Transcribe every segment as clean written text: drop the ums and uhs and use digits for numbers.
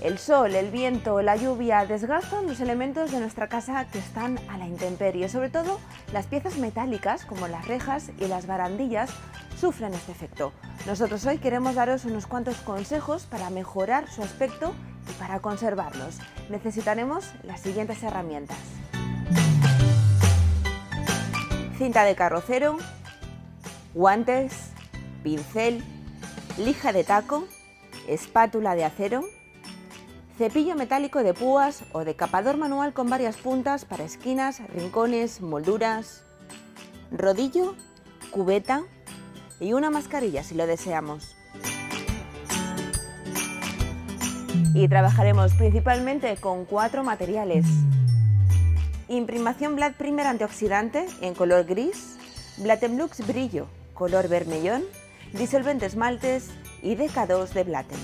El sol, el viento, la lluvia desgastan los elementos de nuestra casa que están a la intemperie. Sobre todo, las piezas metálicas, como las rejas y las barandillas, sufren este efecto. Nosotros hoy queremos daros unos cuantos consejos para mejorar su aspecto y para conservarlos. Necesitaremos las siguientes herramientas: cinta de carrocero, guantes, pincel, lija de taco, espátula de acero, cepillo metálico de púas o decapador manual con varias puntas para esquinas, rincones, molduras, rodillo, cubeta y una mascarilla si lo deseamos. Y trabajaremos principalmente con 4 materiales: imprimación Black Primer antioxidante en color gris, Blatem Lux Brillo color vermellón, disolvente esmaltes y DK2 de Blatem.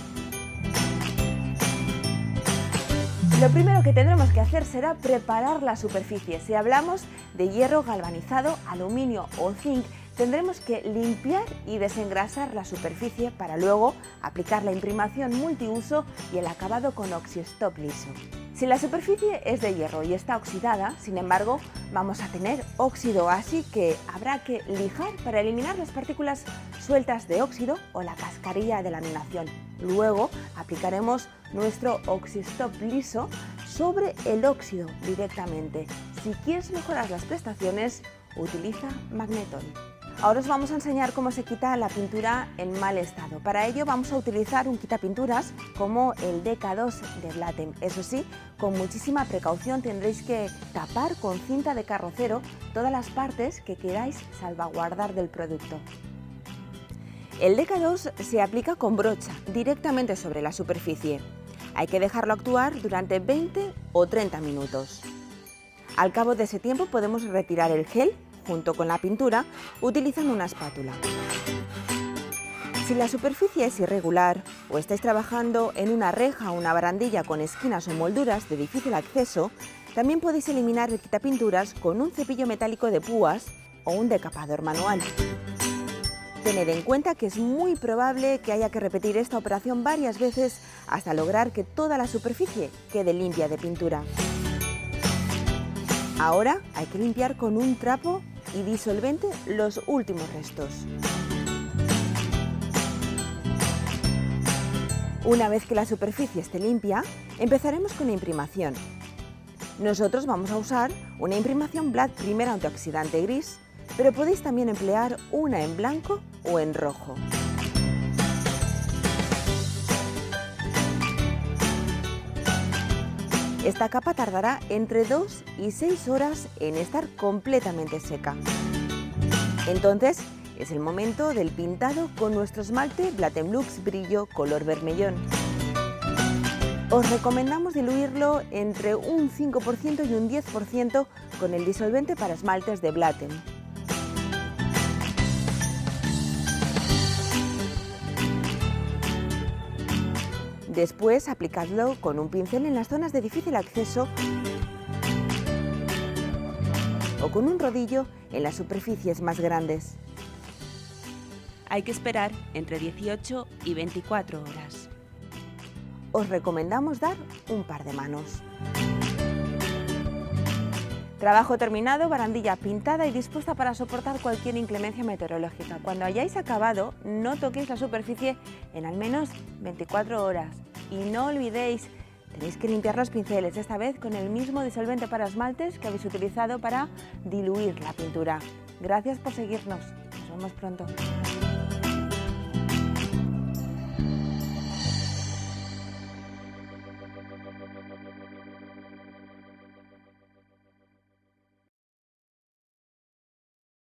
Lo primero que tendremos que hacer será preparar la superficie. Si hablamos de hierro galvanizado, aluminio o zinc, tendremos que limpiar y desengrasar la superficie para luego aplicar la imprimación multiuso y el acabado con OxyStop liso. Si la superficie es de hierro y está oxidada, sin embargo, vamos a tener óxido, así que habrá que lijar para eliminar las partículas sueltas de óxido o la cascarilla de laminación. Luego aplicaremos nuestro OxyStop liso sobre el óxido directamente. Si quieres mejorar las prestaciones, utiliza Magnetol. Ahora os vamos a enseñar cómo se quita la pintura en mal estado. Para ello vamos a utilizar un quitapinturas como el DK2 de Blatem. Eso sí, con muchísima precaución tendréis que tapar con cinta de carrocero todas las partes que queráis salvaguardar del producto. El DK2 se aplica con brocha directamente sobre la superficie. Hay que dejarlo actuar durante 20 o 30 minutos. Al cabo de ese tiempo podemos retirar el gel junto con la pintura utilizando una espátula. Si la superficie es irregular o estáis trabajando en una reja o una barandilla con esquinas o molduras de difícil acceso, también podéis eliminar el quitapinturas con un cepillo metálico de púas o un decapador manual. Tened en cuenta que es muy probable que haya que repetir esta operación varias veces hasta lograr que toda la superficie quede limpia de pintura. Ahora hay que limpiar con un trapo y disolvente los últimos restos. Una vez que la superficie esté limpia, empezaremos con la imprimación. Nosotros vamos a usar una imprimación Black Primer antioxidante gris, pero podéis también emplear una en blanco o en rojo. Esta capa tardará entre 2 y 6 horas en estar completamente seca. Entonces es el momento del pintado con nuestro esmalte Blatem Lux Brillo color vermellón. Os recomendamos diluirlo entre un 5% y un 10% con el disolvente para esmaltes de Blatem. Después aplicadlo con un pincel en las zonas de difícil acceso o con un rodillo en las superficies más grandes. Hay que esperar entre 18 y 24 horas. Os recomendamos dar un par de manos. Trabajo terminado, barandilla pintada y dispuesta para soportar cualquier inclemencia meteorológica. Cuando hayáis acabado, no toquéis la superficie en al menos 24 horas. Y no olvidéis, tenéis que limpiar los pinceles, esta vez con el mismo disolvente para esmaltes que habéis utilizado para diluir la pintura. Gracias por seguirnos. Nos vemos pronto.